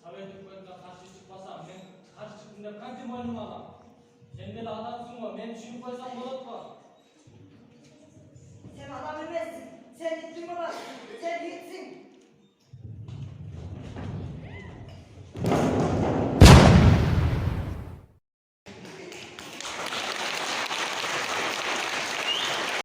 Sovet hükümetine karşı çıkmasam, ben karşı çıktım da kanki boynuma alam. Sen de adamsın mı? Ben düşünüp koysam olur mu? Sen adam emezsin. Sen gittin babasın. Sen gitsin.